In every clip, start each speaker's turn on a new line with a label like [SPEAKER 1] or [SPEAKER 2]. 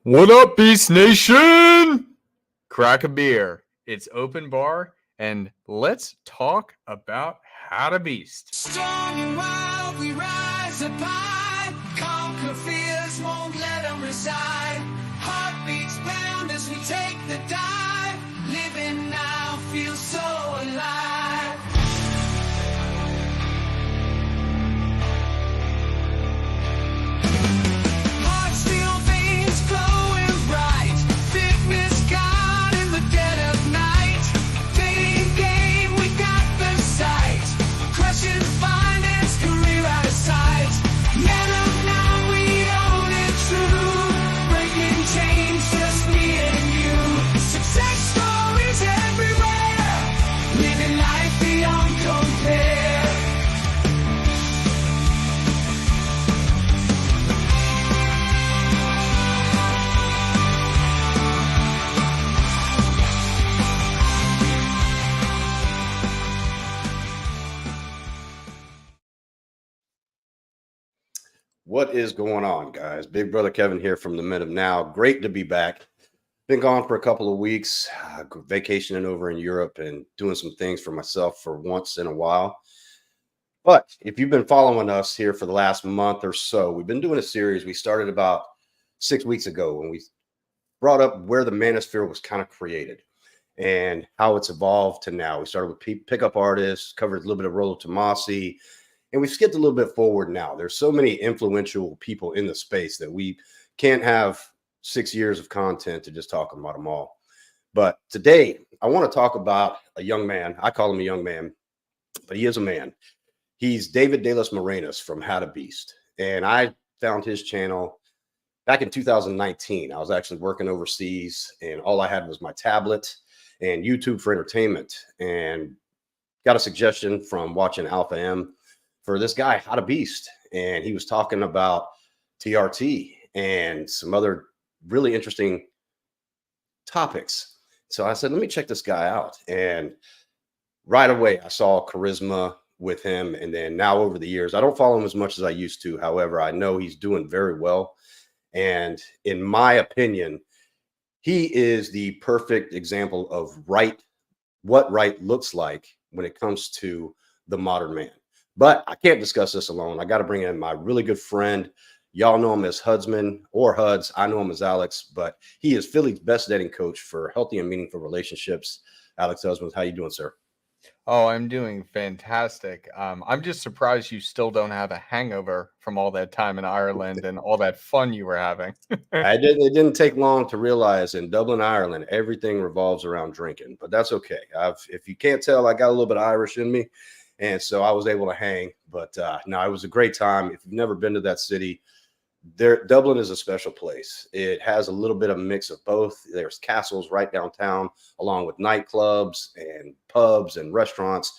[SPEAKER 1] What up, Beast Nation? Crack a beer. It's open bar, and let's talk about how to beast.
[SPEAKER 2] Strong and wild, we rise up high. Conquer fears, won't let them reside. Heartbeats pound as we take the dive. Living now feels so alive. Heart steel veins glowing bright. Fitness gone in the dead of night. Fading game, we got the sight. Crushing finance, career out of sight. Men of now, we own it true. Breaking chains, just me and you. Success stories everywhere. Living life beyond compare.
[SPEAKER 3] What is going on, guys? Big brother Kevin here from the Men of Now. Great to be back. Been gone for a couple of weeks, vacationing over in Europe and doing some things for myself for once in a while. But if you've been following us here for the last month or so, we've been doing a series. We started about 6 weeks ago when we brought up where the manosphere was kind of created and how it's evolved to now. We started with pickup artists, covered a little bit of Rollo Tomasi, and we've skipped a little bit forward now. There's so many influential people in the space that we can't have 6 years of content to just talk about them all. But today, I want to talk about a young man. I call him a young man, but he is a man. He's David De Los Morenos from How to Beast. And I found his channel back in 2019. I was actually working overseas, and all I had was my tablet and YouTube for entertainment. And got a suggestion from watching Alpha M for this guy, How to Beast. And he was talking about TRT and some other really interesting topics. So I said, let me check this guy out. And right away, I saw charisma with him. And then now over the years, I don't follow him as much as I used to. However, I know he's doing very well. And in my opinion, he is the perfect example of what right looks like when it comes to the modern man. But I can't discuss this alone. I got to bring in my really good friend. Y'all know him as Hudsman or Huds. I know him as Alex, but he is Philly's best dating coach for healthy and meaningful relationships. Alex Hudsman, how you doing, sir?
[SPEAKER 1] Oh, I'm doing fantastic. I'm just surprised you still don't have a hangover from all that time in Ireland and all that fun you were having.
[SPEAKER 3] It didn't take long to realize in Dublin, Ireland, everything revolves around drinking, but that's okay. If you can't tell, I got a little bit of Irish in me. And so I was able to hang, but no, it was a great time. If you've never been to that city, Dublin is a special place. It has a little bit of a mix of both. There's castles right downtown, along with nightclubs and pubs and restaurants.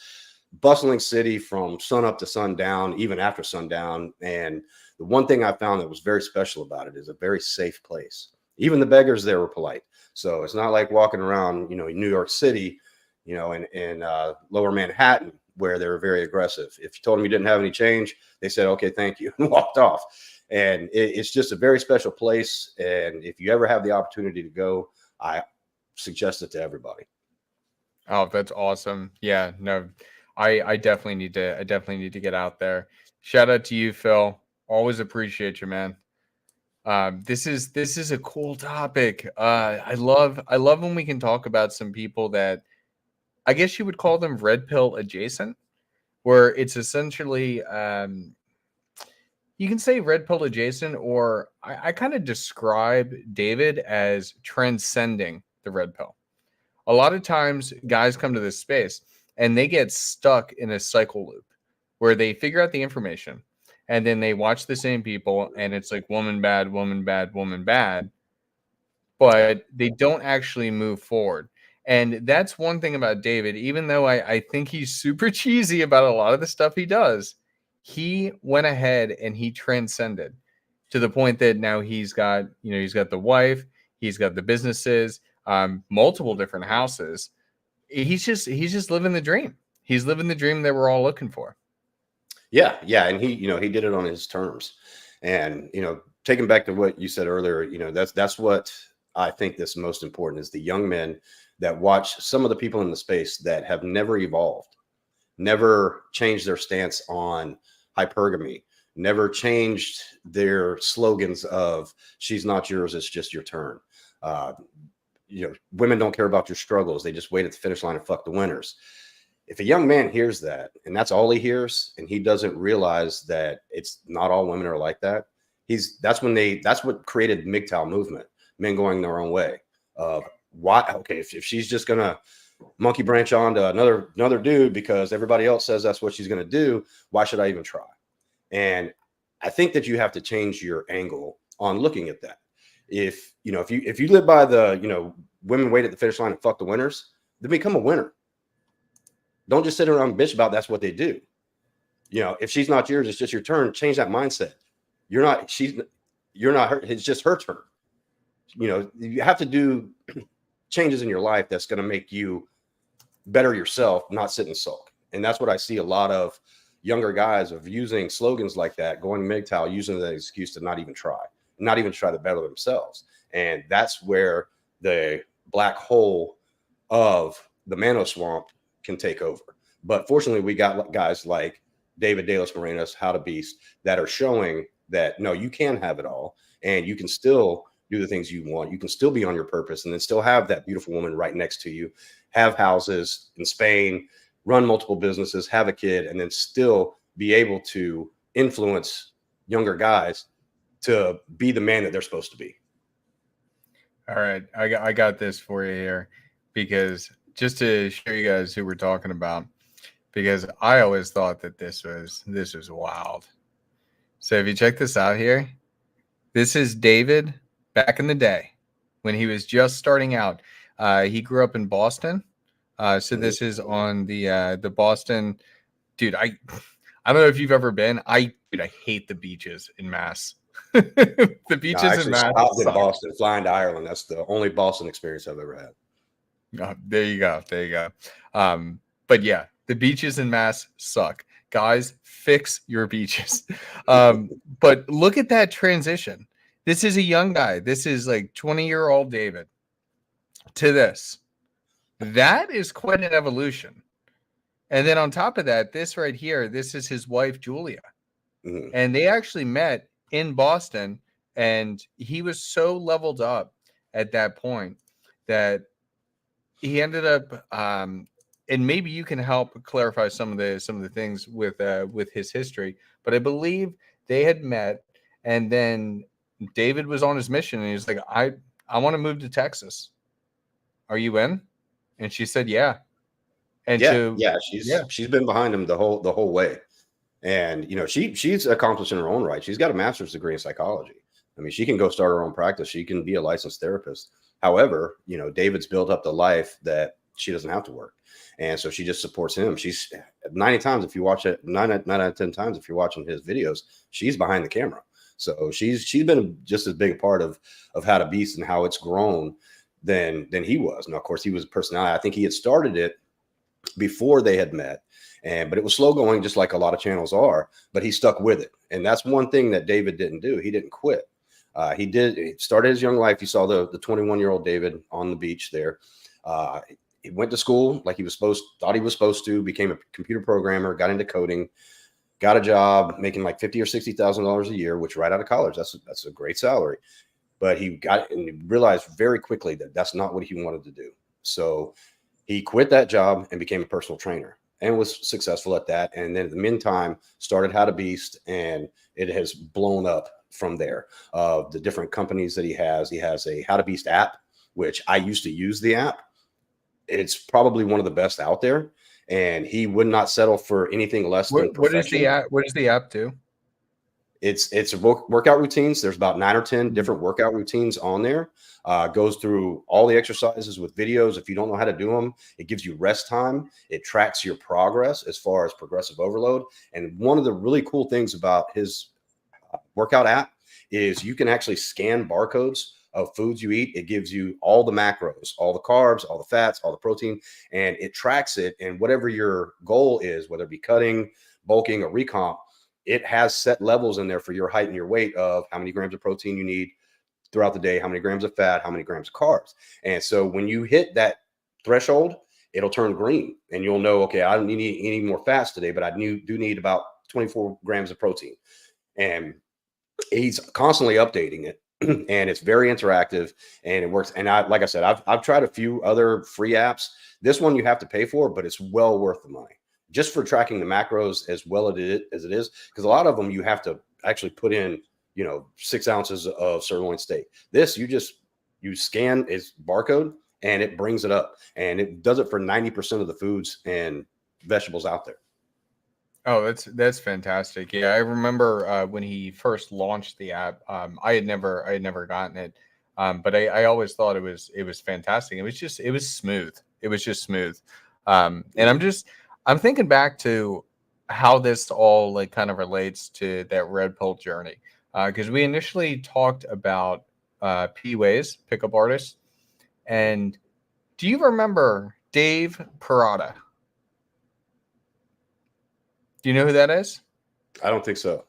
[SPEAKER 3] Bustling city from sun up to sundown, even after sundown. And the one thing I found that was very special about it is a very safe place. Even the beggars there were polite. So it's not like walking around, in New York City, in Lower Manhattan, where they were very aggressive. If you told them you didn't have any change, they said, okay, thank you, and walked off. And it's just a very special place. And if you ever have the opportunity to go, I suggest it to everybody.
[SPEAKER 1] Oh, that's awesome. Yeah, no, I definitely need to get out there. Shout out to you, Phil. Always appreciate you, man. This is a cool topic. I love when we can talk about some people that I guess you would call them red pill adjacent, where it's essentially you can say red pill adjacent, or I kind of describe David as transcending the red pill. A lot of times guys come to this space and they get stuck in a cycle loop where they figure out the information and then they watch the same people and it's like woman bad, woman bad, woman bad, but they don't actually move forward. And that's one thing about David, even though I think he's super cheesy about a lot of the stuff he does, he went ahead and he transcended to the point that now he's got the wife, he's got the businesses, multiple different houses. He's just living the dream. He's living the dream that we're all looking for.
[SPEAKER 3] Yeah. And he did it on his terms. And, taking back to what you said earlier, you know, that's what I think is most important is the young men that watch some of the people in the space that have never evolved, never changed their stance on hypergamy, never changed their slogans of "she's not yours, it's just your turn." Uh, you know, women don't care about your struggles; they just wait at the finish line and fuck the winners. If a young man hears that and that's all he hears, and he doesn't realize that it's not all women are like that, that's what created the MGTOW movement, men going their own way. Why? Okay, if she's just gonna monkey branch on to another dude because everybody else says that's what she's gonna do, why should I even try? And I think that you have to change your angle on looking at that. If you know, if you live by the, you know, women wait at the finish line and fuck the winners, then become a winner. Don't just sit around and bitch about that's what they do. You know, if she's not yours, it's just your turn. Change that mindset. You're not her, it's just her turn. You know, you have to do changes in your life that's going to make you better yourself, not sit and sulk. And that's what I see a lot of younger guys of using slogans like that, going MGTOW, using the excuse to not even try to better themselves. And that's where the black hole of the Mano Swamp can take over. But fortunately, we got guys like David De Los Morenos, How to Beast, that are showing that no, you can have it all, and you can still do the things you want. You can still be on your purpose, and then still have that beautiful woman right next to you, have houses in Spain, run multiple businesses, have a kid, and then still be able to influence younger guys to be the man that they're supposed to be.
[SPEAKER 1] All right, I got this for you here, because just to show you guys who we're talking about, because I always thought that this was wild. So if you check this out here, this is David back in the day when he was just starting out. He grew up in Boston. So this is on the Boston, dude. I don't know if you've ever been. I hate the beaches in Mass. The beaches in Mass.
[SPEAKER 3] Stopped in Boston, flying to Ireland. That's the only Boston experience I've ever had.
[SPEAKER 1] There you go. But yeah, the beaches in Mass suck. Guys, fix your beaches. But look at that transition. This is a young guy. This is like 20-year-old David to this. That is quite an evolution. And then on top of that, this right here, this is his wife, Julia. Mm-hmm. And they actually met in Boston, and he was so leveled up at that point that he ended up and maybe you can help clarify some of the things with his history, but I believe they had met, and then David was on his mission, and he was like, I want to move to Texas. Are you in? And she said, yeah. And
[SPEAKER 3] she's been behind him the whole way. And you know, she's accomplished in her own right. She's got a master's degree in psychology. I mean, she can go start her own practice. She can be a licensed therapist. However, you know, David's built up the life that she doesn't have to work. And so she just supports him. She's 90 times, if you watch it, 9 out of 10 times, if you're watching his videos, she's behind the camera. So she's been just as big a part of How to Beast and how it's grown than he was. Now, of course, he was a personality. I think he had started it before they had met, but it was slow going, just like a lot of channels are, but he stuck with it. And that's one thing that David didn't do. He didn't quit. He started his young life. You saw the 21-year-old David on the beach there. He went to school like thought he was supposed to, became a computer programmer, got into coding, got a job making like $50,000 or $60,000 a year, which right out of college, that's a great salary. But he realized very quickly that that's not what he wanted to do. So he quit that job and became a personal trainer and was successful at that. And then in the meantime, started How to Beast, and it has blown up from there. The different companies that he has a How to Beast app, which I used to use the app. It's probably one of the best out there, and he would not settle for anything less than perfection.
[SPEAKER 1] What does the app do?
[SPEAKER 3] It's workout routines. There's about 9 or 10 different workout routines on there. Goes through all the exercises with videos. If you don't know how to do them, it gives you rest time. It tracks your progress as far as progressive overload. And one of the really cool things about his workout app is you can actually scan barcodes of foods you eat. It gives you all the macros, all the carbs, all the fats, all the protein, and it tracks it. And whatever your goal is, whether it be cutting, bulking, or recomp, it has set levels in there for your height and your weight of how many grams of protein you need throughout the day, how many grams of fat, how many grams of carbs. And so when you hit that threshold, it'll turn green and you'll know, okay, I don't need any more fats today, but I do need about 24 grams of protein. And he's constantly updating it. And it's very interactive and it works. And like I said, I've tried a few other free apps. This one you have to pay for, but it's well worth the money just for tracking the macros as well as it is. Because a lot of them you have to actually put in, 6 ounces of sirloin steak. This, you scan its barcode and it brings it up, and it does it for 90% of the foods and vegetables out there.
[SPEAKER 1] Oh, that's fantastic. Yeah, I remember when he first launched the app. I had never gotten it, but I always thought it was fantastic. It was smooth. It was just smooth. And I'm thinking back to how this all like kind of relates to that red pill journey, because we initially talked about P-Ways, pickup artists, and do you remember Dave Parada? Do you know who that is?
[SPEAKER 3] I don't think so.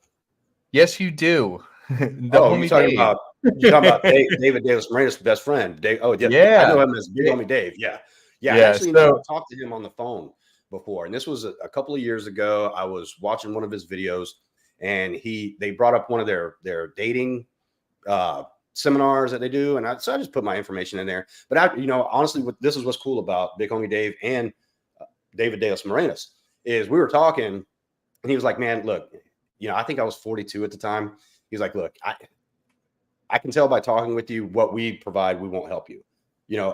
[SPEAKER 1] Yes, you do. The
[SPEAKER 3] Oh,
[SPEAKER 1] homie
[SPEAKER 3] you're talking about David Davis Moreno's best friend. Dave. Oh, yeah.
[SPEAKER 1] Yeah.
[SPEAKER 3] I know him as Big Homie Dave. Yeah. I actually talked to him on the phone before. And this was a couple of years ago. I was watching one of his videos and they brought up one of their dating seminars that they do. And so I just put my information in there. But honestly, this is what's cool about Big Homie Dave and David Davis Morenos is we were talking and he was like, man, look, I think I was 42 at the time. He's like, look, I can tell by talking with you what we provide, we won't help you,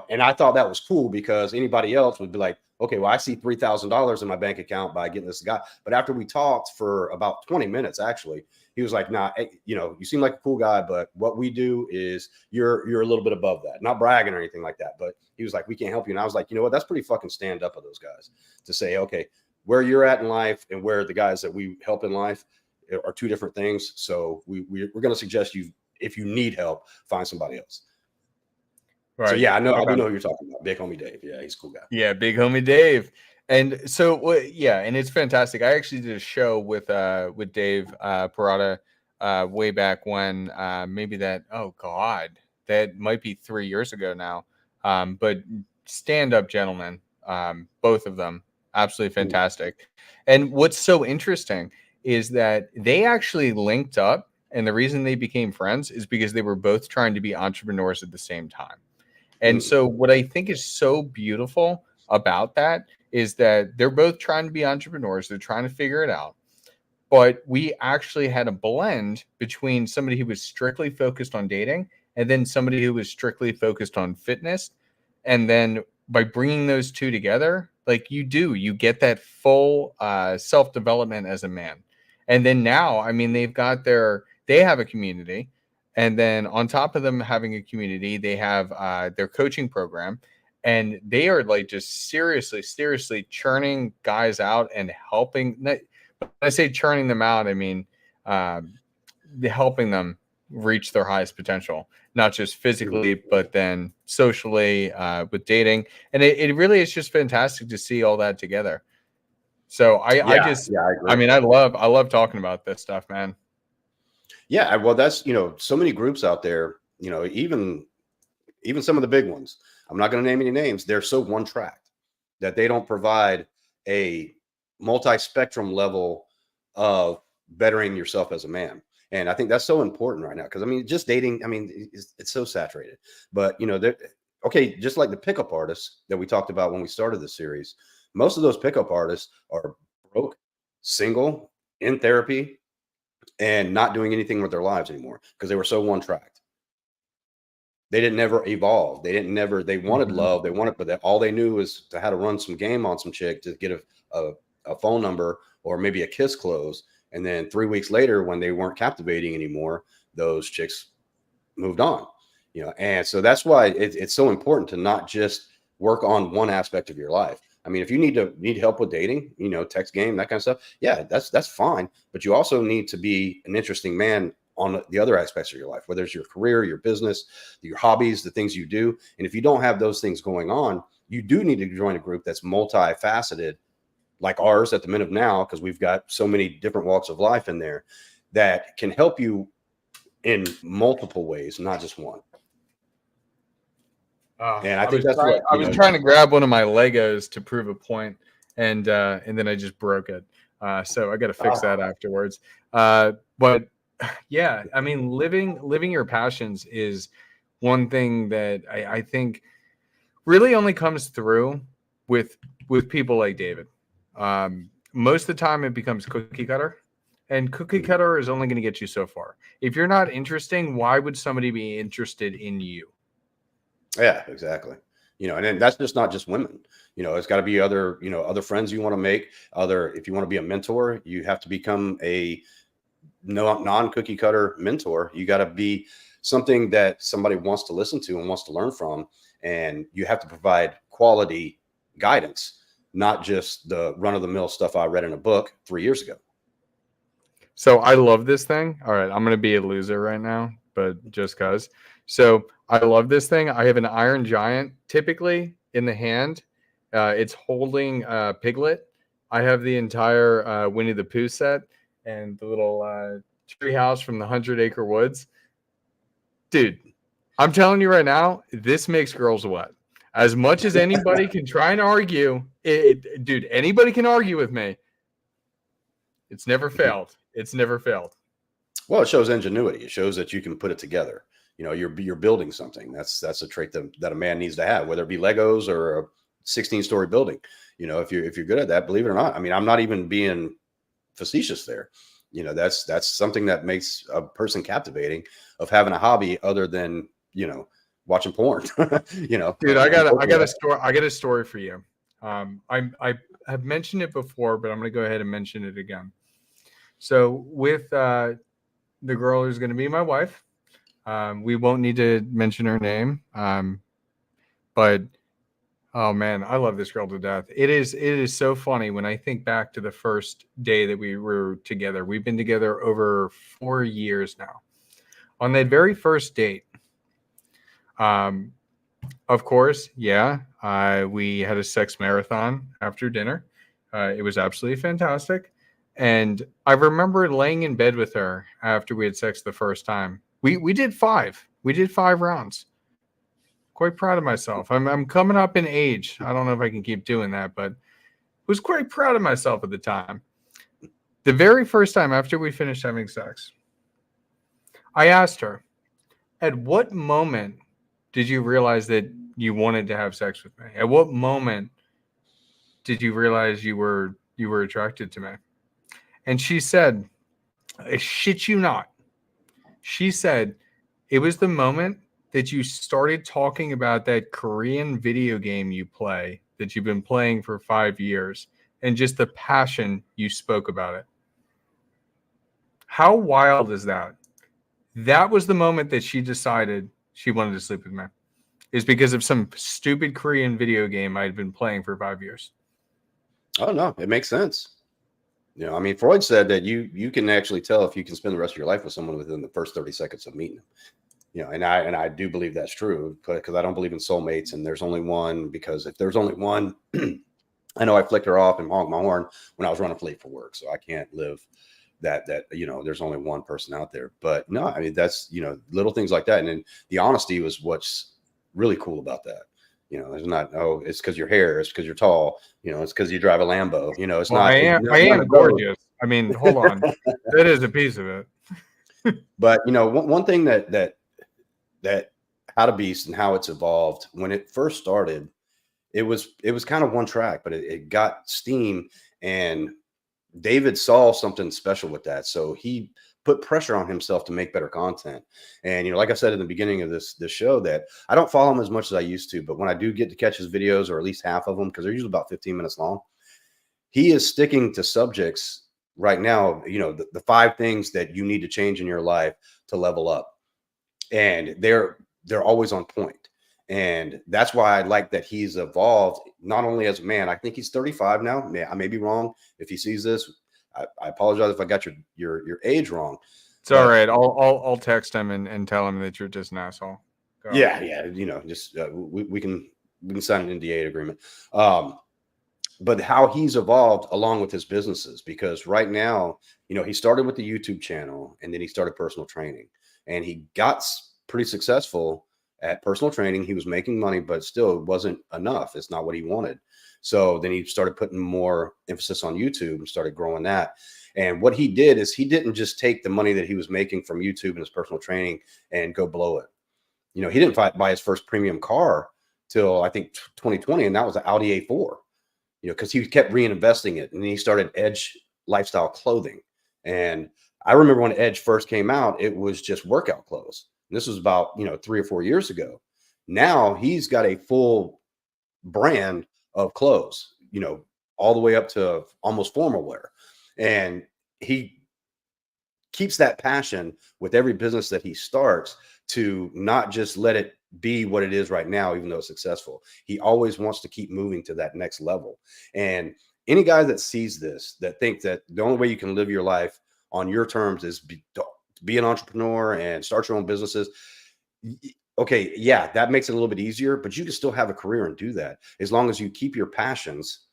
[SPEAKER 3] and I thought that was cool because anybody else would be like, okay, well, I see $3,000 in my bank account by getting this guy. But after we talked for about 20 minutes, actually, he was like, nah, you seem like a cool guy, but what we do is you're a little bit above that, not bragging or anything like that. But he was like, we can't help you. And I was like, you know what? That's pretty fucking stand up of those guys to say, okay, where you're at in life and where the guys that we help in life are two different things. So we're going to suggest you, if you need help, find somebody else. Right. So yeah, I do know who you're talking about. Big Homie Dave. Yeah, he's a cool guy.
[SPEAKER 1] Yeah, Big Homie Dave. And so yeah, and it's fantastic. I actually did a show with Dave Parada way back when, maybe that might be 3 years ago now. But stand-up gentlemen, both of them, absolutely fantastic. And what's so interesting is that they actually linked up, and the reason they became friends is because they were both trying to be entrepreneurs at the same time. And so what I think is so beautiful about that is that they're both trying to be entrepreneurs. They're trying to figure it out. But we actually had a blend between somebody who was strictly focused on dating and then somebody who was strictly focused on fitness. And then by bringing those two together, like you get that full self-development as a man. And then now, I mean, they have a community. And then on top of them having a community, they have their coaching program. And they are like just seriously churning guys out and helping. When I say churning them out, I mean helping them reach their highest potential, not just physically, but then socially with dating. And it really is just fantastic to see all that together. So I agree. I mean, I love talking about this stuff, man.
[SPEAKER 3] Yeah, well, that's so many groups out there. Even some of the big ones. I'm not going to name any names. They're so one-tracked that they don't provide a multi-spectrum level of bettering yourself as a man. And I think that's so important right now because, I mean, just dating, I mean, it's so saturated. But, just like the pickup artists that we talked about when we started the series, most of those pickup artists are broke, single, in therapy, and not doing anything with their lives anymore because they were so one-tracked. They didn't never evolve. They wanted love. But all they knew was how to run some game on some chick to get a phone number or maybe a kiss close. And then 3 weeks later, when they weren't captivating anymore, those chicks moved on, and so that's why it's so important to not just work on one aspect of your life. I mean, if you need help with dating, text game, that kind of stuff. Yeah, that's fine. But you also need to be an interesting man on the other aspects of your life, whether it's your career, your business, your hobbies, the things you do. And if you don't have those things going on, you do need to join a group that's multifaceted like ours at the Men of Now, because we've got so many different walks of life in there that can help you in multiple ways, not just one. And I think that's what
[SPEAKER 1] I was trying to grab one of my Legos to prove a point, and then I just broke it. So I got to fix that afterwards. But yeah, I mean, living your passions is one thing that I think really only comes through with people like David. Most of the time, it becomes cookie cutter, and cookie cutter is only going to get you so far. If you're not interesting, why would somebody be interested in you?
[SPEAKER 3] Yeah, exactly. You know, and then that's just not just women. You know, it's got to be other, you know, other friends you want to make. If you want to be a mentor, you have to become a non-cookie cutter mentor. You got to be something that somebody wants to listen to and wants to learn from. And you have to provide quality guidance, not just the run-of-the-mill stuff I read in a book 3 years ago.
[SPEAKER 1] So I love this thing. All right, I'm going to be a loser right now, but just because. So I love this thing. I have an Iron Giant typically in the hand. It's holding Piglet. I have the entire Winnie the Pooh set and the little tree house from the 100 Acre Woods. Dude, I'm telling you right now, this makes girls wet. As much as anybody can try and argue, dude, anybody can argue with me. It's never failed. It's never failed.
[SPEAKER 3] Well, it shows ingenuity. It shows that you can put it together. You know, you're building something. That's a trait that a man needs to have, whether it be Legos or a 16-story building. You know, if you're good at that, believe it or not. I mean, I'm not even being facetious there. You know, that's something that makes a person captivating, of having a hobby other than, you know, watching porn. You know,
[SPEAKER 1] dude, I got a story for you. I have mentioned it before, but I'm going to go ahead and mention it again. So with the girl who's going to be my wife, we won't need to mention her name, but oh man, I love this girl to death. It is so funny when I think back to the first day that we were together. We've been together over 4 years now. On that very first date, of course, yeah, we had a sex marathon after dinner. It was absolutely fantastic. And I remember laying in bed with her after we had sex the first time. We did 5. We did 5 rounds. Quite proud of myself. I'm coming up in age. I don't know if I can keep doing that, but was quite proud of myself at the time. The very first time after we finished having sex, I asked her, at what moment did you realize that you wanted to have sex with me? At what moment did you realize you were attracted to me? And she said, I shit you not. She said, it was the moment that you started talking about that Korean video game you play that you've been playing for 5 years, and just the passion you spoke about it. How wild is that? That was the moment that she decided she wanted to sleep with me, is because of some stupid Korean video game I'd been playing for 5 years.
[SPEAKER 3] Oh no, it makes sense. You know, I mean, Freud said that you can actually tell if you can spend the rest of your life with someone within the first 30 seconds of meeting them. You know, and I do believe that's true, because I don't believe in soulmates and there's only one. Because if there's only one, I know I flicked her off and honked my horn when I was running late for work, so I can't live that you know, there's only one person out there. But no, I mean, that's, you know, little things like that, and then the honesty was what's really cool about that. You know, it's not, oh, it's because your hair, it's because you're tall, you know, it's because you drive a Lambo, you know, it's not.
[SPEAKER 1] I am gorgeous. I mean, hold on. That is a piece of it.
[SPEAKER 3] But, you know, one thing that How to Beast and how it's evolved, when it first started, it was kind of one track, but it got steam, and David saw something special with that. So he put pressure on himself to make better content. And, you know, like I said in the beginning of this show, that I don't follow him as much as I used to, but when I do get to catch his videos, or at least half of them, because they're usually about 15 minutes long, he is sticking to subjects right now, you know, the 5 things that you need to change in your life to level up. And they're always on point. And that's why I like that he's evolved, not only as a man. I think he's 35 now. I may be wrong. If he sees this, I apologize if I got your age wrong.
[SPEAKER 1] It's all right. I'll text him and tell him that you're just an asshole.
[SPEAKER 3] Yeah. You know, just we can sign an NDA agreement. but how he's evolved along with his businesses, because right now, he started with the YouTube channel and then he started personal training, and he got pretty successful at personal training. He was making money, but still it wasn't enough. It's not what he wanted. So then he started putting more emphasis on YouTube and started growing that. And what he did is he didn't just take the money that he was making from YouTube and his personal training and go blow it. He didn't buy his first premium car till I think 2020, and that was an Audi A4. Because he kept reinvesting it, and then he started Edge lifestyle clothing. And I remember when Edge first came out, it was just workout clothes. And this was about 3 or 4 years ago. Now he's got a full brand of clothes, all the way up to almost formal wear. And he keeps that passion with every business that he starts, to not just let it be what it is right now, even though it's successful. He always wants to keep moving to that next level. And any guy that sees this, that think that the only way you can live your life on your terms is be an entrepreneur and start your own businesses. Okay, yeah, that makes it a little bit easier, but you can still have a career and do that as long as you keep your passions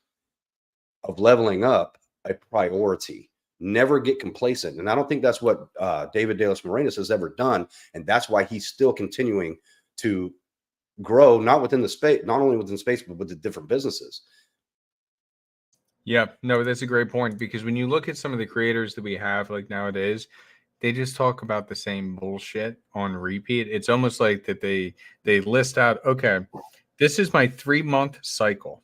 [SPEAKER 3] of leveling up a priority. Never get complacent. And I don't think that's what David De Los Morenas has ever done. And that's why he's still continuing to grow, not only within space, but with the different businesses.
[SPEAKER 1] Yeah, no, that's a great point, because when you look at some of the creators that we have like nowadays, they just talk about the same bullshit on repeat. It's almost like that they list out, okay, this is my 3-month cycle.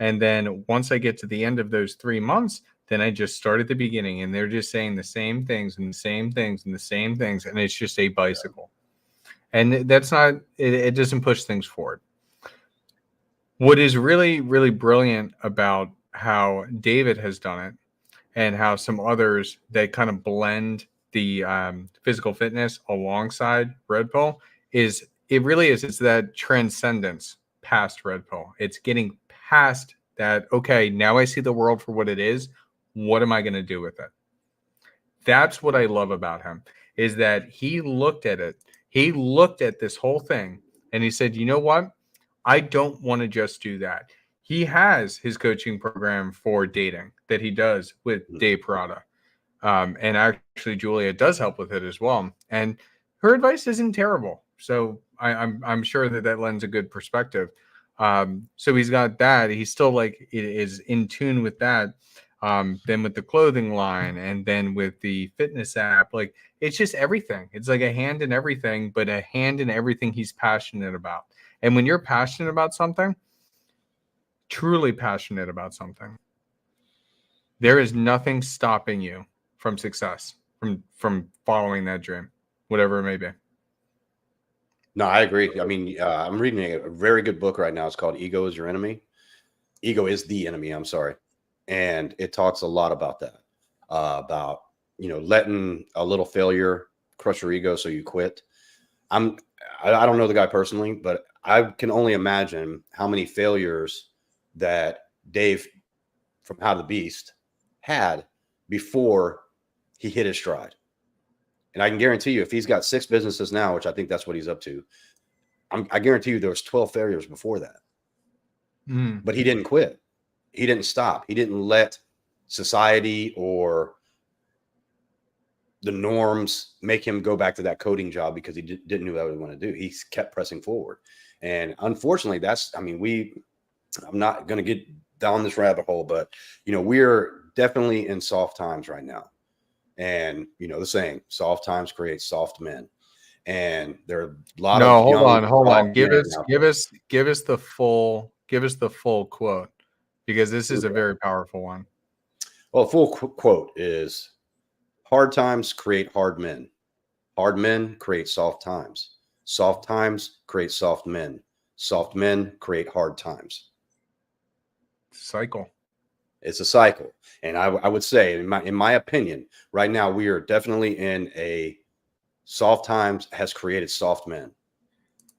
[SPEAKER 1] And then once I get to the end of those 3 months, then I just start at the beginning, and they're just saying the same things and the same things and the same things. And it's just a bicycle. And that's not, it doesn't push things forward. What is really, really brilliant about how David has done it, and how some others that kind of blend the physical fitness alongside Red Pill, is it's that transcendence past Red Pill. It's getting past that, okay, now I see the world for what it is. What am I going to do with it? That's what I love about him, is that he looked at it. He looked at this whole thing and he said, you know what? I don't want to just do that. He has his coaching program for dating that he does with Dave Parada. And actually, Julia does help with it as well. And her advice isn't terrible. So I'm sure that lends a good perspective. So he's got that. He's still is in tune with that. Then with the clothing line, and then with the fitness app, it's just everything. It's like a hand in everything, but a hand in everything he's passionate about. And when you're passionate about something, truly passionate about something, there is nothing stopping you from success, from following that dream, whatever it may be.
[SPEAKER 3] No, I agree. I mean, I'm reading a very good book right now. It's called Ego is Your Enemy. Ego is the enemy. I'm sorry. And it talks a lot about that, about, letting a little failure crush your ego so you quit. I don't know the guy personally, but I can only imagine how many failures that Dave from How the Beast had before he hit his stride. And I can guarantee you, if he's got 6 businesses now, which I think that's what he's up to, I guarantee you there was 12 failures before that. But he didn't quit. He didn't stop. He didn't let society or the norms make him go back to that coding job because he didn't know what he wanted to do. He kept pressing forward. And unfortunately, I'm not going to get down this rabbit hole, but, we're definitely in soft times right now. And, the saying, soft times create soft men. And there are a lot of
[SPEAKER 1] hold on. Give us the full quote, because this is a very powerful one.
[SPEAKER 3] Well, full quote is, hard times create hard men. Hard men create soft times. Soft times create soft men. Soft men create hard times.
[SPEAKER 1] Cycle.
[SPEAKER 3] It's a cycle. And I would say, in my opinion, right now, we are definitely in a soft times has created soft men.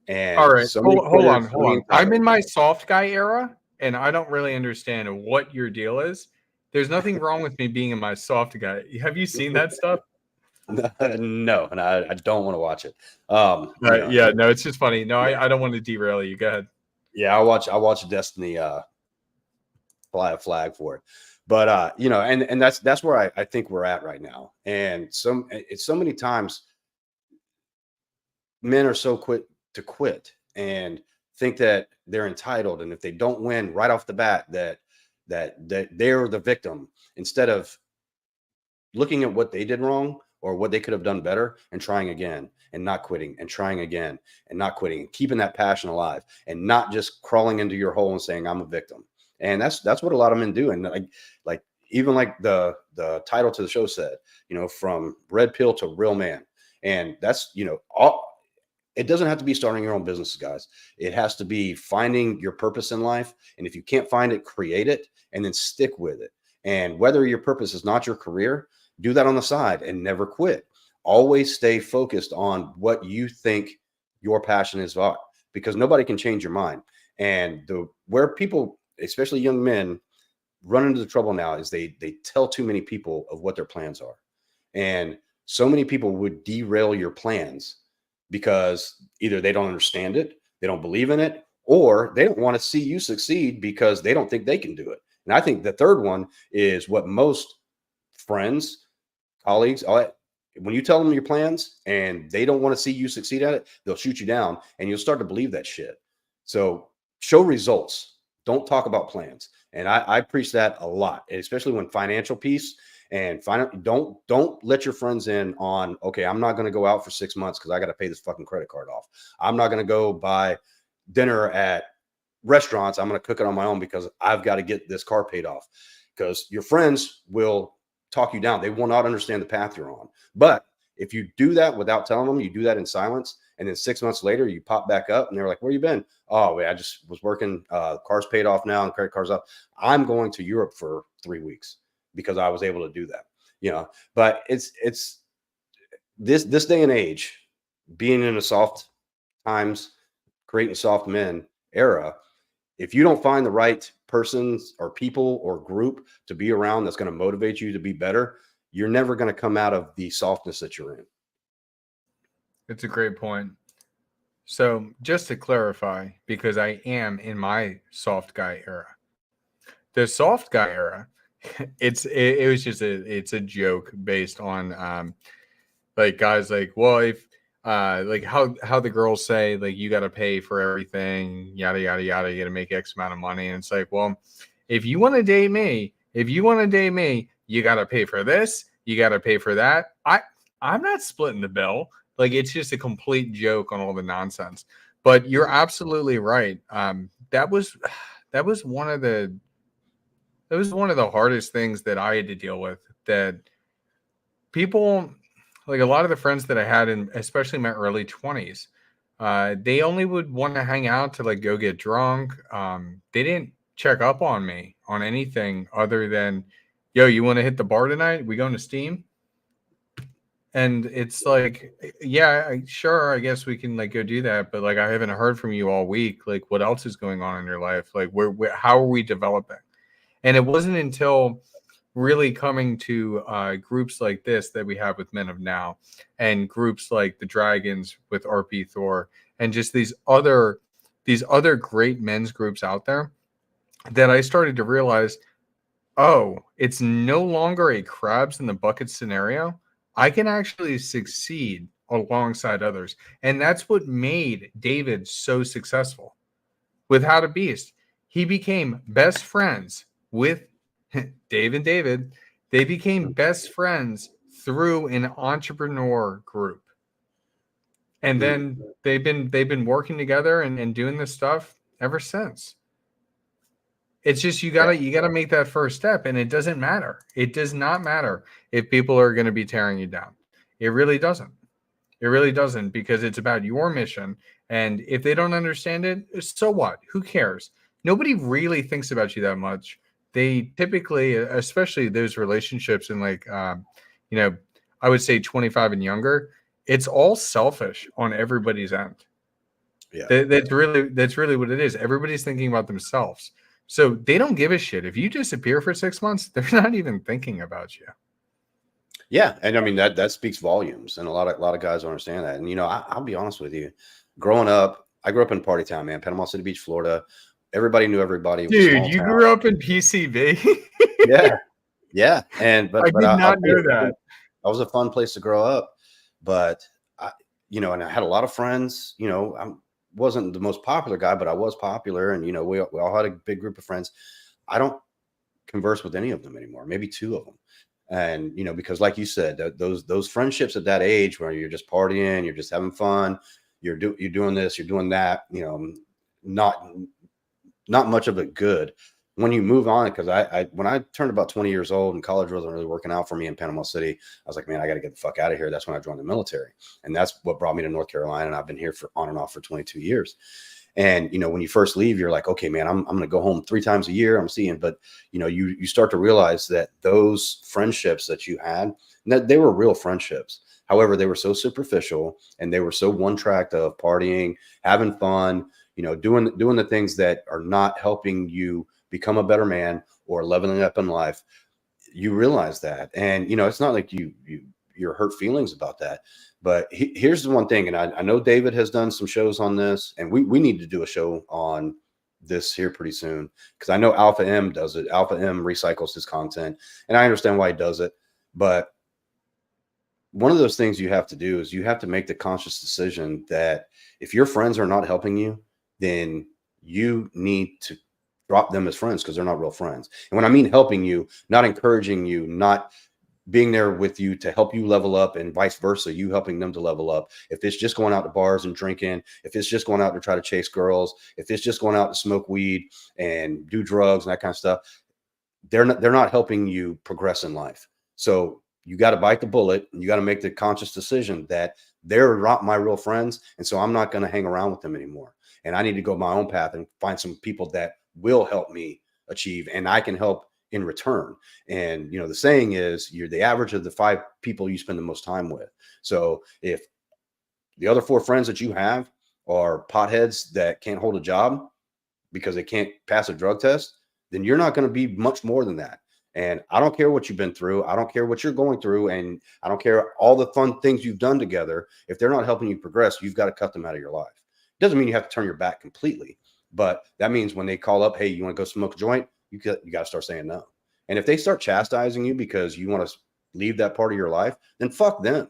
[SPEAKER 3] And
[SPEAKER 1] all right, hold on. I'm in my soft guy era, and I don't really understand what your deal is. There's nothing wrong with me being in my soft guy. Have you seen that stuff?
[SPEAKER 3] No, and I don't want to watch it.
[SPEAKER 1] Yeah, no, it's just funny. No, I don't want to derail you. Go ahead.
[SPEAKER 3] Yeah, I watch Destiny fly a flag for it. But you know, and that's where I think we're at right now. And it's so many times men are so quick to quit and think that they're entitled, and if they don't win right off the bat, that they're the victim, instead of looking at what they did wrong or what they could have done better and trying again and not quitting and trying again and not quitting and keeping that passion alive and not just crawling into your hole and saying I'm a victim. And that's what a lot of men do. And like even like the title to the show said, you know, from red pill to real man. And that's, you know, it doesn't have to be starting your own business, guys. It has to be finding your purpose in life. And if you can't find it, create it and then stick with it. And whether your purpose is not your career, do that on the side and never quit. Always stay focused on what you think your passion is about, because nobody can change your mind. And where people, especially young men, run into the trouble now is they tell too many people of what their plans are. And so many people would derail your plans because either they don't understand it, they don't believe in it, or they don't want to see you succeed because they don't think they can do it. And I think the third one is what most friends, colleagues, all that, when you tell them your plans and they don't want to see you succeed at it, they'll shoot you down and you'll start to believe that shit. So show results. Don't talk about plans. And I preach that a lot, especially when financial piece and don't let your friends in on, okay, I'm not going to go out for 6 months because I got to pay this fucking credit card off. I'm not going to go buy dinner at restaurants. I'm going to cook it on my own because I've got to get this car paid off. Because your friends will talk you down. They will not understand the path you're on. But if you do that without telling them, you do that in silence, and then 6 months later you pop back up and they're like, where you been? Oh, wait, I just was working. Car's paid off now and credit cards up. I'm going to Europe for 3 weeks because I was able to do that. You know, but it's this day and age, being in a soft times, creating soft men era, if you don't find the right persons or people or group to be around that's going to motivate you to be better, you're never going to come out of the softness that you're in.
[SPEAKER 1] It's a great point. So just to clarify, because I am in my soft guy era, the soft guy era, it was just it's a joke based on like guys like, well, if like how the girls say, like, you got to pay for everything, yada yada yada, you got to make X amount of money, and it's like, well, if you want to date me, you got to pay for this, you got to pay for that. I'm not splitting the bill. Like, it's just a complete joke on all the nonsense. But you're absolutely right. That was one of the hardest things that I had to deal with. That people, like a lot of the friends that I had in, especially my early 20s, they only would want to hang out to like go get drunk. They didn't check up on me on anything other than, yo, you want to hit the bar tonight? We going to Steam? And it's like, yeah, sure, I guess we can like go do that. But like, I haven't heard from you all week. Like, what else is going on in your life? Like, how are we developing? And it wasn't until really coming to groups like this that we have with Men of Now, and groups like the Dragons with RP Thor, and just these other great men's groups out there, that I started to realize, oh, it's no longer a crabs in the bucket scenario. I can actually succeed alongside others. And that's what made David so successful with How to Beast. He became best friends with Dave and David. They became best friends through an entrepreneur group. And then they've been working together and doing this stuff ever since. It's just you gotta make that first step, and it doesn't matter. It does not matter if people are going to be tearing you down. It really doesn't. It really doesn't, because it's about your mission. And if they don't understand it, so what? Who cares? Nobody really thinks about you that much. They typically, especially those relationships in like, you know, I would say 25 and younger, it's all selfish on everybody's end.
[SPEAKER 3] Yeah,
[SPEAKER 1] That's really what it is. Everybody's thinking about themselves. So they don't give a shit. If you disappear for 6 months, they're not even thinking about you.
[SPEAKER 3] yeah, and I mean that speaks volumes, and a lot of guys don't understand that. And you know, I'll be honest with you. Growing up, I grew up in party town, man, Panama City Beach, Florida. Everybody knew everybody. It was a
[SPEAKER 1] Dude,
[SPEAKER 3] small
[SPEAKER 1] you
[SPEAKER 3] town.
[SPEAKER 1] grew up in PCB?
[SPEAKER 3] Yeah, yeah. And
[SPEAKER 1] I did
[SPEAKER 3] I'll
[SPEAKER 1] not
[SPEAKER 3] tell you,
[SPEAKER 1] know that.
[SPEAKER 3] that was a fun place to grow up. But I, and I had a lot of friends. I wasn't the most popular guy, but I was popular, and we all had a big group of friends. I don't converse with any of them anymore. Maybe two of them. And because like you said, those friendships at that age where you're just partying, you're just having fun, you're doing this, you're doing that, not not much of it good when you move on. Because I when I turned about 20 years old and college wasn't really working out for me in Panama City, I was like, man, I got to get the fuck out of here. That's when I joined the military, and that's what brought me to North Carolina. And I've been here for on and off for 22 years. And when you first leave, you're like, okay, man, I'm going to go home 3 times a year. I'm seeing, but you start to realize that those friendships that you had, that they were real friendships. However, they were so superficial and they were so one track of partying, having fun, doing the things that are not helping you become a better man or leveling up in life. You realize that, and it's not like you're hurt feelings about that. But here's the one thing, and I know David has done some shows on this, and we need to do a show on this here pretty soon, because I know Alpha M does it. Alpha M recycles his content, and I understand why he does it. But one of those things you have to do is you have to make the conscious decision that if your friends are not helping you, then you need to drop them as friends, because they're not real friends. And when I mean helping you, not encouraging you, not being there with you to help you level up, and vice versa, you helping them to level up. If it's just going out to bars and drinking, if it's just going out to try to chase girls, if it's just going out to smoke weed and do drugs and that kind of stuff, they're not helping you progress in life. So you got to bite the bullet, and you got to make the conscious decision that they're not my real friends. And so I'm not going to hang around with them anymore. And I need to go my own path and find some people that will help me achieve, and I can help in return. And the saying is, you're the average of the 5 people you spend the most time with. So if the other 4 friends that you have are potheads that can't hold a job because they can't pass a drug test, then you're not going to be much more than that. And I don't care what you've been through. I don't care what you're going through. And I don't care all the fun things you've done together. If they're not helping you progress, you've got to cut them out of your life. It doesn't mean you have to turn your back completely, but that means when they call up, hey, you want to go smoke a joint? You got to start saying no. And if they start chastising you because you want to leave that part of your life, then fuck them.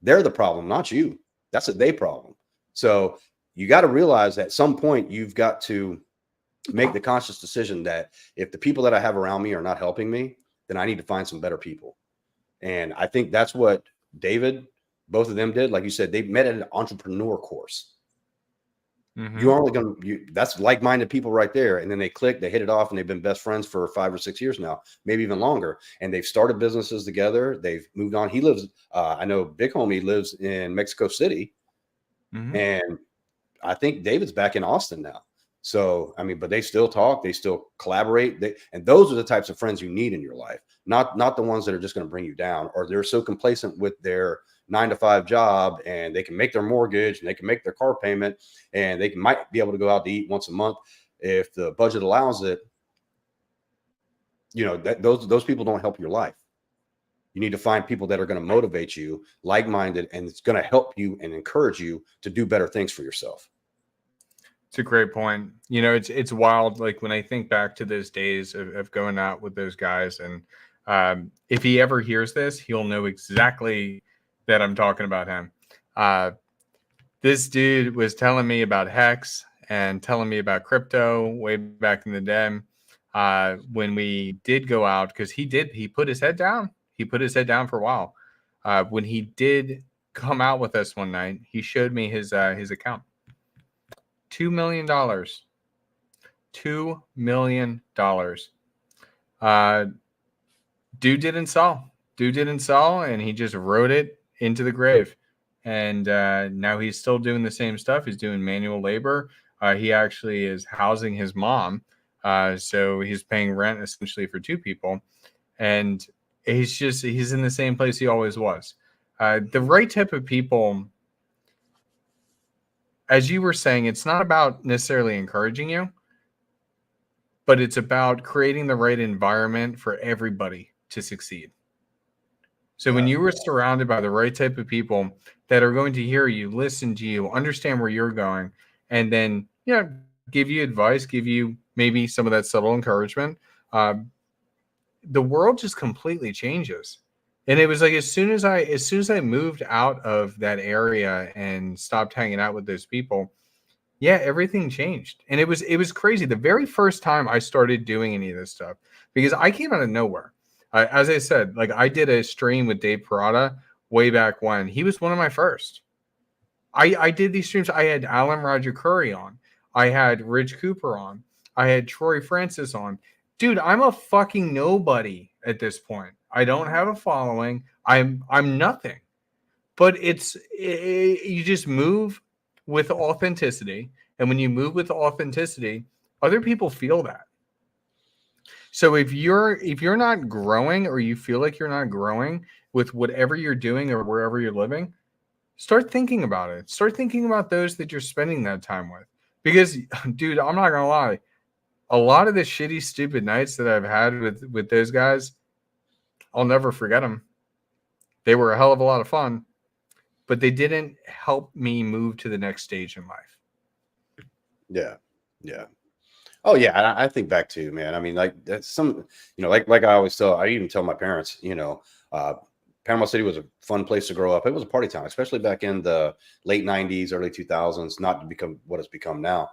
[SPEAKER 3] They're the problem, not you. That's a they problem. So you got to realize at some point you've got to make the conscious decision that if the people that I have around me are not helping me, then I need to find some better people. And I think that's what David, both of them did. Like you said, they met at an entrepreneur course. You're only going to, that's like-minded people right there. And then they click, they hit it off, and they've been best friends for 5 or 6 years now, maybe even longer. And they've started businesses together. They've moved on. He lives, I know Big Homie lives in Mexico City. And I think David's back in Austin now. So, I mean, but they still talk, they still collaborate. And those are the types of friends you need in your life, not the ones that are just going to bring you down, or they're so complacent with their 9-to-5 job, and they can make their mortgage, and they can make their car payment, and they might be able to go out to eat once a month if the budget allows it. Those people don't help your life. You need to find people that are going to motivate you, like-minded, and it's going to help you and encourage you to do better things for yourself.
[SPEAKER 1] It's a great point. It's wild. Like when I think back to those days of going out with those guys, and if he ever hears this, he'll know exactly that I'm talking about him. This dude was telling me about Hex and telling me about crypto way back in the day. When we did go out, because he put his head down. He put his head down for a while. When he did come out with us one night, he showed me his account. $2 million. $2 million. Dude didn't sell, and he just wrote it into the grave. And now he's still doing the same stuff. He's doing manual labor. He actually is housing his mom. So he's paying rent essentially for 2 people. And he's in the same place he always was. The right type of people, as you were saying, it's not about necessarily encouraging you, but it's about creating the right environment for everybody to succeed. So when you were surrounded by the right type of people that are going to hear you, listen to you, understand where you're going, and then, give you advice, give you maybe some of that subtle encouragement, the world just completely changes. And it was like as soon as I moved out of that area and stopped hanging out with those people, yeah, everything changed. And it was crazy. The very first time I started doing any of this stuff, because I came out of nowhere. As I said, like I did a stream with Dave Parada way back when. He was one of my first. I did these streams. I had Alan Roger Curry on. I had Rich Cooper on. I had Troy Francis on. Dude, I'm a fucking nobody at this point. I don't have a following. I'm nothing. But you just move with authenticity, and when you move with authenticity, other people feel that. So if you're not growing, or you feel like you're not growing with whatever you're doing or wherever you're living, start thinking about it. Start thinking about those that you're spending that time with. Because, dude, I'm not gonna lie, a lot of the shitty, stupid nights that I've had with those guys, I'll never forget them. They were a hell of a lot of fun, but they didn't help me move to the next stage in life.
[SPEAKER 3] Yeah. Yeah. Oh yeah, I think back to, man. I mean, like that's some, like I always tell. I even tell my parents, Panama City was a fun place to grow up. It was a party town, especially back in the late '90s, early 2000s. Not to become what it's become now.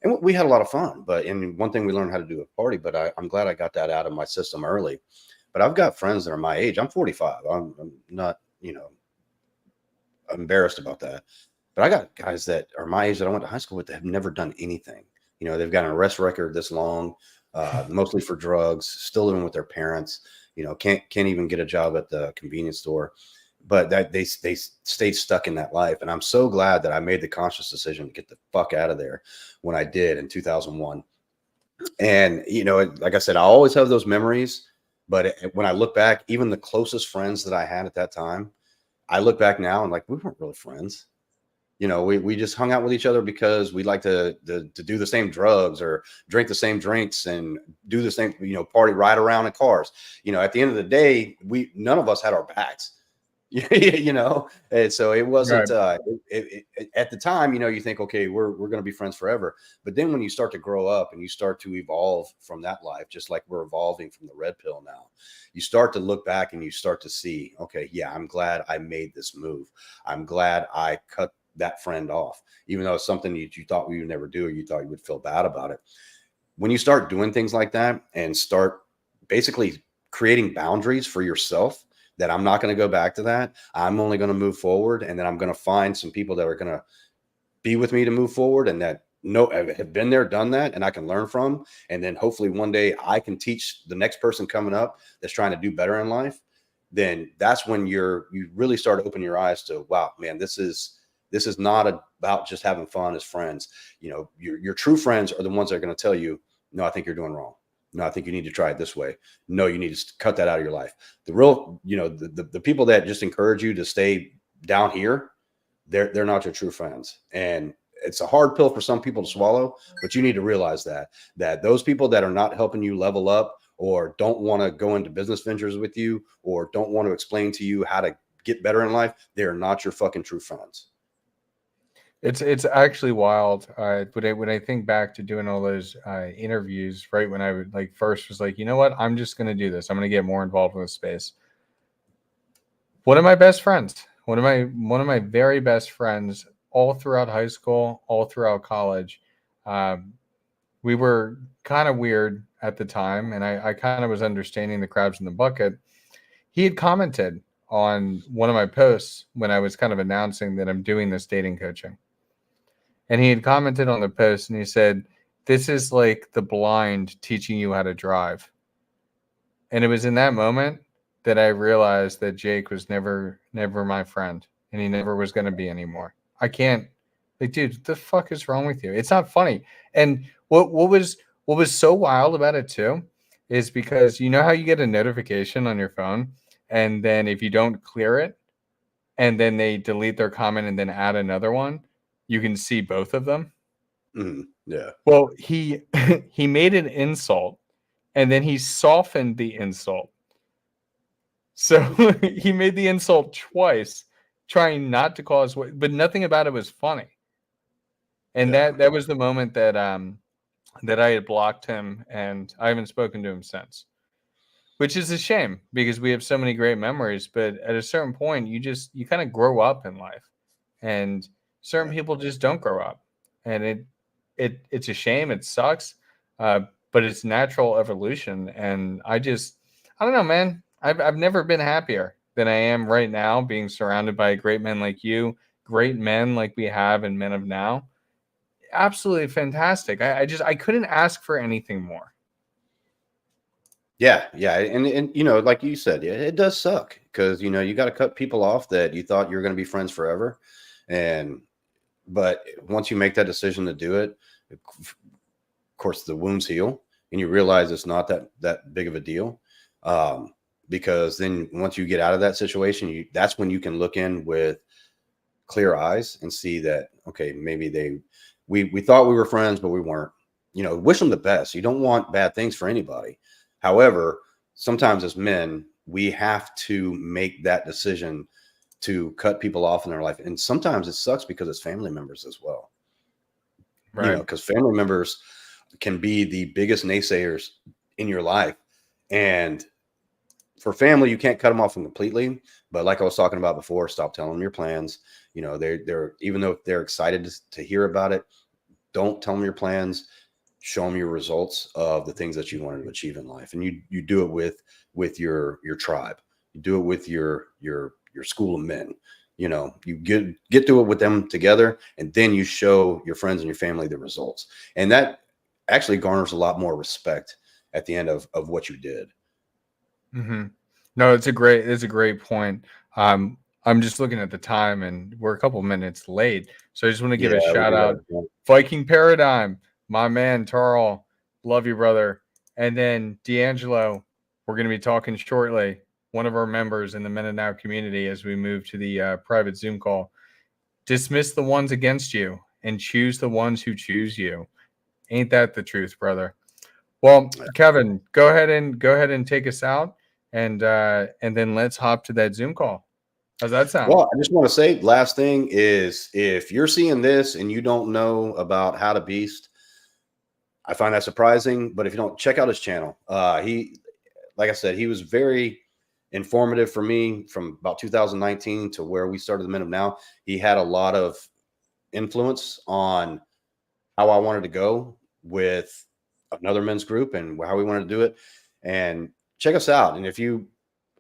[SPEAKER 3] And we had a lot of fun. And one thing we learned how to do at party. But I'm glad I got that out of my system early. But I've got friends that are my age. I'm 45. I'm not, embarrassed about that. But I got guys that are my age that I went to high school with that have never done anything. They've got an arrest record this long, mostly for drugs, still living with their parents, can't even get a job at the convenience store, but that they stayed stuck in that life. And I'm so glad that I made the conscious decision to get the fuck out of there when I did in 2001. And, like I said, I always have those memories, but when I look back, even the closest friends that I had at that time, I look back now and like, we weren't really friends. We just hung out with each other because we like to do the same drugs or drink the same drinks and do the same, party, ride around in cars. At the end of the day, none of us had our backs, and so it wasn't,
[SPEAKER 1] Right.
[SPEAKER 3] at the time, you think, okay, we're going to be friends forever. But then when you start to grow up and you start to evolve from that life, just like we're evolving from the red pill now, you start to look back and you start to see, okay, yeah, I'm glad I made this move. I'm glad I cut that friend off, even though it's something you thought we would never do, or you thought you would feel bad about it. When you start doing things like that and start basically creating boundaries for yourself, that I'm not going to go back to that. I'm only going to move forward. And then I'm going to find some people that are going to be with me to move forward, and that have been there, done that, and I can learn from. And then hopefully one day I can teach the next person coming up that's trying to do better in life. Then that's when you really start to open your eyes to, wow, man, this is not about just having fun as friends. Your true friends are the ones that are going to tell you, no, I think you're doing wrong. No, I think you need to try it this way. No, you need to cut that out of your life. The real, the people that just encourage you to stay down here, they're not your true friends. And it's a hard pill for some people to swallow, but you need to realize that those people that are not helping you level up, or don't want to go into business ventures with you, or don't want to explain to you how to get better in life, they are not your fucking true friends.
[SPEAKER 1] It's actually wild. When I think back to doing all those interviews, right when I would like first was like, you know what, I'm just gonna do this. I'm gonna get more involved with space. One of my best friends, one of my very best friends, all throughout high school, all throughout college, we were kind of weird at the time, and I kind of was understanding the crabs in the bucket. He had commented on one of my posts when I was kind of announcing that I'm doing this dating coaching. And he had commented on the post and he said, "This is like the blind teaching you how to drive." And it was in that moment that I realized that Jake was never my friend, and he never was going to be anymore. I can't, like, dude, what the fuck is wrong with you? It's not funny. And what was so wild about it too is because you know how you get a notification on your phone, and then if you don't clear it, and then they delete their comment and then add another one, you can see both of them.
[SPEAKER 3] Yeah.
[SPEAKER 1] Well, he he made an insult, and then he softened the insult. So he made the insult twice, trying not to cause, but nothing about it was funny. And
[SPEAKER 3] Yeah.
[SPEAKER 1] that was the moment that that I had blocked him, and I haven't spoken to him since. Which is a shame because we have so many great memories, but at a certain point you kind of grow up in life. And certain
[SPEAKER 3] Right.
[SPEAKER 1] people just don't grow up. And it's a shame, it sucks. Uh, but it's natural evolution. And I don't know, man. I've never been happier than I am right now, being surrounded by great men like you, great men like we have in Men of Now. Absolutely fantastic. I couldn't ask for anything more.
[SPEAKER 3] Yeah, yeah, and like you said, yeah, it does suck because you got to cut people off that you thought you were going to be friends forever, and but once you make that decision to do it, of course the wounds heal, and you realize it's not that big of a deal, because then once you get out of that situation, that's when you can look in with clear eyes and see that okay, maybe we thought we were friends, but we weren't. Wish them the best. You don't want bad things for anybody. However, sometimes as men, we have to make that decision to cut people off in their life. And sometimes it sucks because it's family members as well.
[SPEAKER 1] Right.
[SPEAKER 3] Because family members can be the biggest naysayers in your life. And for family, you can't cut them off completely. But like I was talking about before, stop telling them your plans. They're even though they're excited to hear about it, don't tell them your plans. Show them your results of the things that you wanted to achieve in life, and you do it with your tribe. You do it with your school of men. You get to it with them together, and then you show your friends and your family the results, and that actually garners a lot more respect at the end of what you did.
[SPEAKER 1] Mm-hmm. No, it's a great point. I'm just looking at the time and we're a couple minutes late. So I just want to give
[SPEAKER 3] Yeah,
[SPEAKER 1] a
[SPEAKER 3] we
[SPEAKER 1] shout
[SPEAKER 3] do
[SPEAKER 1] out.
[SPEAKER 3] have.
[SPEAKER 1] Viking Paradigm, my man Tarl. Love you, brother. And then D'Angelo, we're going to be talking shortly. One of our members in the Men and Now community as we move to the private Zoom call. Dismiss the ones against you and choose the ones who choose you. Ain't that the truth, brother? Well, Kevin, go ahead and take us out, and then let's hop to that Zoom call. How's that sound?
[SPEAKER 3] Well, I just want to say, last thing is, if you're seeing this and you don't know about How to Beast, I find that surprising. But if you don't, check out his channel. Like I said, he was very informative for me from about 2019 to where we started the Men of Now. He had a lot of influence on how I wanted to go with another men's group and how we wanted to do it. And check us out. And if you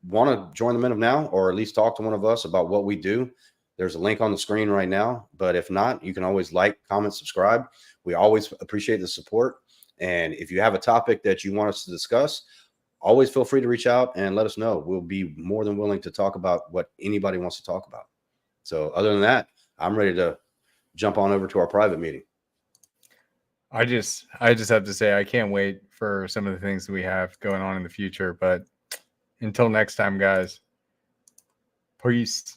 [SPEAKER 3] want to join the Men of Now, or at least talk to one of us about what we do, there's a link on the screen right now. But if not, you can always like, comment, subscribe. We always appreciate the support. And if you have a topic that you want us to discuss, always feel free to reach out and let us know. We'll be more than willing to talk about what anybody wants to talk about. So other than that, I'm ready to jump on over to our private meeting.
[SPEAKER 1] I just have to say I can't wait for some of the things that we have going on in the future. But until next time, guys, peace.